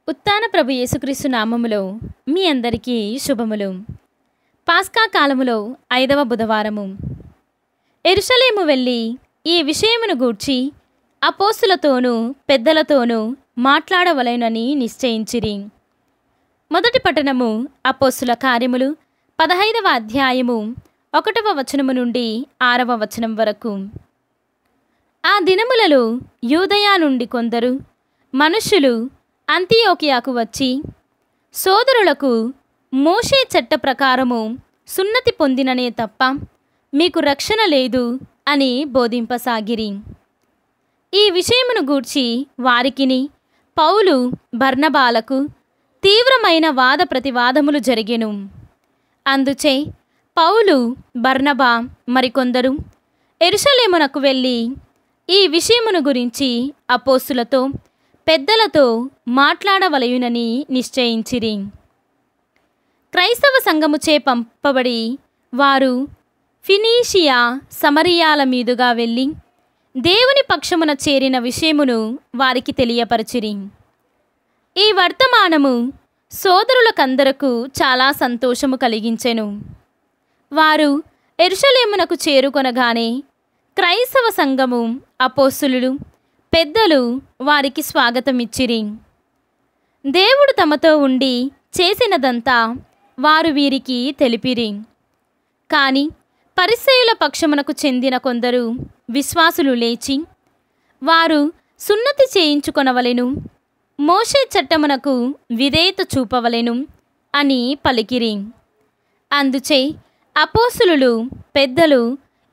ఉత్థాన ప్రభు యేసుక్రీస్తు నామములో మీ అందరికీ శుభములు. పాస్కా కాలములో 5వ బుధవారము. యెరూషలేము వెళ్ళి ఈ విషయమును గూర్చి అపోస్తులతోనూ పెద్దలతోనూ మాట్లాడవలెనని నిశ్చయించిరి. మొదటి పట్టణము అపోస్తుల కార్యములు 15వ అధ్యాయము 1వ వచనము నుండి 6వ వచనం వరకు. ఆ దినములలో యూదయ నుండి కొందరు మనుష్యులు అంతియోకియాకు వచ్చి, సోదరులకు మోషే చట్ట ప్రకారము సున్నతి పొందిననే తప్ప మీకు రక్షణ లేదు అని బోధింపసాగిరి. ఈ విషయమును గూర్చి వారికిని పౌలు బర్నబాలకు తీవ్రమైన వాద ప్రతివాదములు జరిగెను. అందుచే పౌలు బర్నబా మరికొందరు యెరూషలేమునకు వెళ్ళి ఈ విషయమును గురించి అపోస్తులతో పెద్దలతో మాట్లాడవలయునని నిశ్చయించిరి. క్రైస్తవ సంఘముచే పంపబడి వారు ఫినీషియా సమరియాల మీదుగా వెళ్ళి దేవుని పక్షమున చేరిన విషయమును వారికి తెలియపరచిరి. ఈ వర్తమానము సోదరులకందరకు చాలా సంతోషము కలిగించెను. వారు యెరూషలేమునకు చేరుకొనగానే క్రైస్తవ సంఘము అపోస్తులు పెద్దలు వారికి స్వాగతమిచ్చిరి. దేవుడు తమతో ఉండి చేసినదంతా వారు వీరికి తెలిపిరి. కాని పరిసయ్యుల పక్షమునకు చెందిన కొందరు విశ్వాసులు లేచి, వారు సున్నతి చేయించుకొనవలెను, మోషే చట్టమునకు విధేయత చూపవలెను అని పలికిరి. అందుచే అపోస్తులు పెద్దలు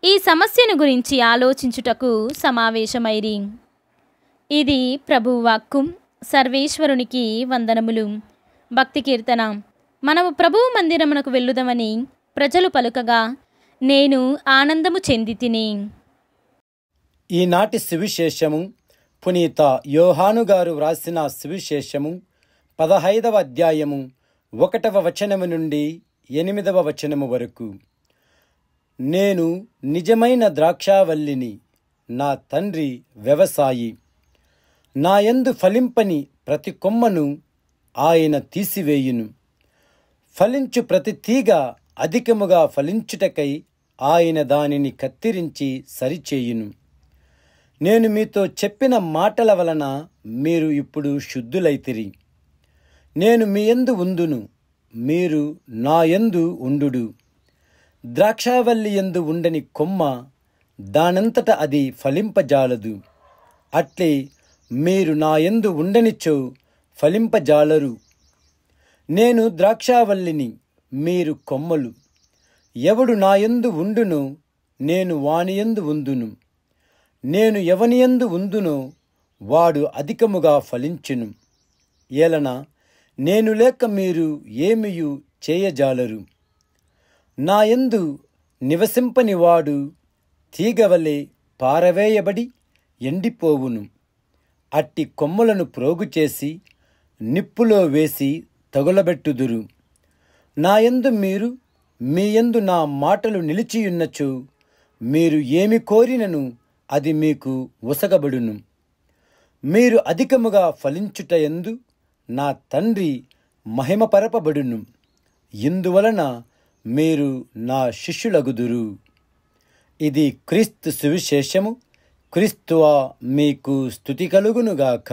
ఈ సమస్యను గురించి ఆలోచించుటకు సమావేశమైరి. ఇది ప్రభువు వాక్కు. సర్వేశ్వరునికి వందనములు. భక్తి కీర్తన. మనము ప్రభువు మందిరమునకు వెళ్ళుదమని ప్రజలు పలుకగా నేను ఆనందము చెందితిని. ఈనాటి సువిశేషము పునీత యోహాను గారు వ్రాసిన సువిశేషము 15వ అధ్యాయము 1వ వచనము నుండి 8వ వచనము వరకు. నేను నిజమైన ద్రాక్షావల్లిని, నా తండ్రి వ్యవసాయి. నాయందు ఫలింపని ప్రతి కొమ్మను ఆయన తీసివేయును. ఫలించు ప్రతి తీగ అధికముగా ఫలించుటకై ఆయన దానిని కత్తిరించి సరిచేయును. నేను మీతో చెప్పిన మాటల వలన మీరు ఇప్పుడు శుద్ధులైతిరి. నేను మీ యందు ఉందును, మీరు నా యందు ఉండుడు. ద్రాక్షావల్లి యందు ఉండని కొమ్మ దానంతట అది ఫలింపజాలదు. అట్లే మీరు నా యందు ఉండనిచ్చో ఫలింపజాలరు. నేను ద్రాక్షావల్లిని, మీరు కొమ్మలు. ఎవడు నా యందు ఉండునో నేను వానియందు ఉందును. నేను ఎవనియందు ఉందునో వాడు అధికముగా ఫలించును. ఏలన నేను లేక మీరు ఏమియు చేయజాలరు. నాయందు నివసింపని వాడు తీగవలే పారవేయబడి ఎండిపోవును. అట్టి కొమ్మలను ప్రోగు చేసి నిప్పులో వేసి తగులబెట్టుదురు. నాయందు మీరు, మీయందు నా మాటలు నిలిచియున్నచో మీరు ఏమి కోరినను అది మీకు ఒసగబడును. మీరు అధికముగా ఫలించుటయందు నా తండ్రి మహిమపరపబడును. ఇందువలన మీరు నా శిష్యులగుదురు. ఇది క్రీస్తు సువిశేషము. క్రీస్తువా మీకు స్తుతి కలుగునుగాక.